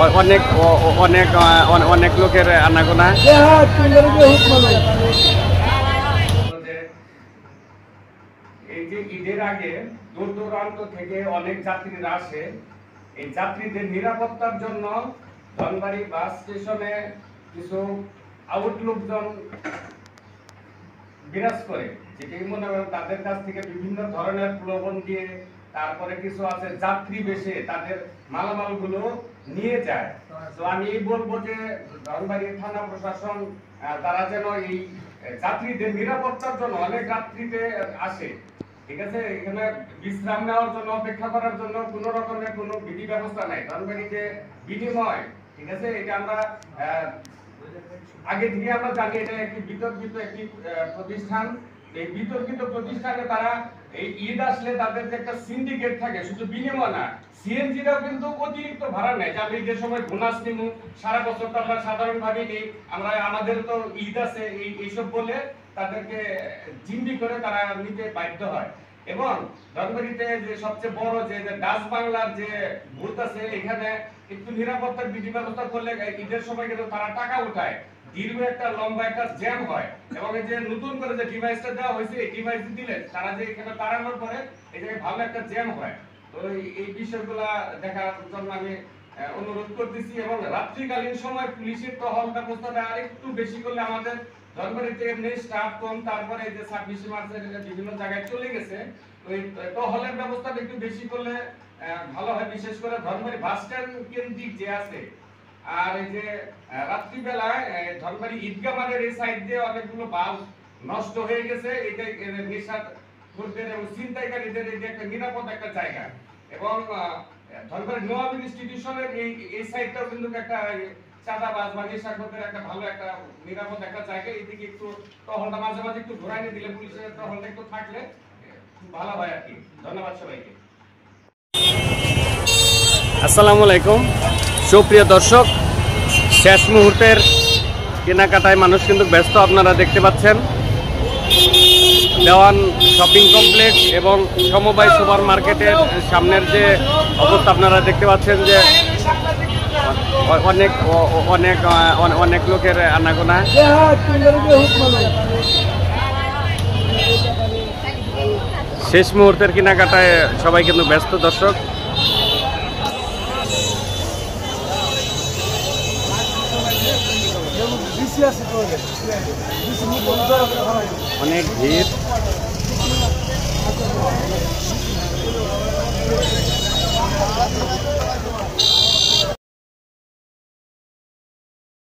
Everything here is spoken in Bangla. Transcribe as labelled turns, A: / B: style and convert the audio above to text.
A: অনেক অনেক অনেক লোকের আনাগোনা। এই যে ঈদের আগে দূর দূরান্ত থেকে অনেক যাত্রীরা আসে, এই যাত্রীদের নিরাপত্তার জন্য ধনবাড়ি বাস স্টেশনে কিছু আউট লোকজন বিরাজ করে, যেটি মনে করেন তাদের কাছ থেকে বিভিন্ন ধরনের প্রলোভন দিয়ে, তারপরে কিছু আছে যাত্রী বেশে তাদের মালামাল গুলো নিয়ে যায়। তো আমি বলবো যে ধনবাড়ি থানা প্রশাসন তারা যেন এই যাত্রীদের নিরাপত্তার জন্য, অনেক যাত্রীতে আসে, ঠিক আছে, এখানে বিশ্রাম নেওয়ার জন্য, অপেক্ষা করার জন্য কোন রকমের কোনো বিধি ব্যবস্থা নাই। ধনবাড়ি যে বিনিময়, ঠিক আছে, এটা আমরা আগে থেকে আমরা জানি এটা একটি বিতর্কিত একটি প্রতিষ্ঠান। এই বিতর্কিত প্রতিষ্ঠানে তারা এই ঈদ আসলে তাদের যে একটা সিন্ডিকেট থাকে, শুধু বিনিময় না, সিএনজিটাও কিন্তু অতিরিক্ত ভাড়া নেয়। যে আমি যে সময় বোনাস নিব, সারা বছর তো আমরা সাধারণভাবে নেই, আমরা আমাদের তো ঈদ আছে এইসব বলে তাদেরকে জিম্মি করে তারা নিতে বাধ্য হয়। এবং ধনবাড়িতে যে সবচেয়ে বড় যে ডাচ বাংলার যে বুথ আছে, এখানে একটু নিরাপত্তার বিধি ব্যবস্থা করলে ঈদের সময় কিন্তু তারা টাকা উঠায়, দীর্ঘ একটা লম্বা একটা জ্যাম হয়। এবং এই যে নতুন করে যে ডিভাইসটা দেওয়া হয়েছে, এই ডিভাইস দিলে তারা যে এখানে তাড়ানোর পরে এই জায়গায় ভালো একটা জ্যাম হয়। তো এই বিষয়গুলা দেখার জন্য আমি অনুরোধ করতেছি। এবং রাত্রিকালীন সময় পুলিশের টহল ব্যবস্থাটা আরেকটু বেশি করলে, আমাদের ধনবাড়িতে এমনি স্টাফ কম, তারপরে এই যে 26 মার্চের বিভিন্ন জায়গায় চলে গেছে, ওই টহলের ব্যবস্থাটা একটু বেশি করলে ভালো হয়। বিশেষ করে ধনবাড়ি বাস স্ট্যান্ড কেন্দ্রিক যে আছে, আর এই যে রাত্রিবেলায় ধনবাড়ি ঈদগাহ মাঠের এই সাইড দিয়ে অনেকগুলো বাস নষ্ট হয়ে গেছে। এটা নেশাখোরদের এবং ছিনতাইকারীদের এই যে একটা নিরাপদ একটা জায়গা। এবং ধনবাড়ি নোয়াব ইনস্টিটিউশনের এই সাইডটাও কিন্তু একটা চাঁদাবাজ বা নেশাখোরদের একটা ভালো একটা নিরাপদ একটা জায়গা। এদিকে একটু টহলটা মাঝে মাঝে একটু ঘোরাই দিলে, পুলিশের টহলটা একটু থাকলে ভালো হয় আর কি। ধন্যবাদ সবাইকে। আসসালামু আলাইকুম সুপ্রিয় দর্শক, শেষ মুহূর্তের কেনাকাটায় মানুষ কিন্তু ব্যস্ত। আপনারা দেখতে পাচ্ছেন দেওয়ান শপিং কমপ্লেক্স এবং সমবায় সুপার মার্কেটের সামনের যে অবস্থা, আপনারা দেখতে পাচ্ছেন যে অনেক অনেক অনেক লোকের আনাগোনা। শেষ মুহূর্তের কেনাকাটায় সবাই কিন্তু ব্যস্ত দর্শক। অনেক ভিড়।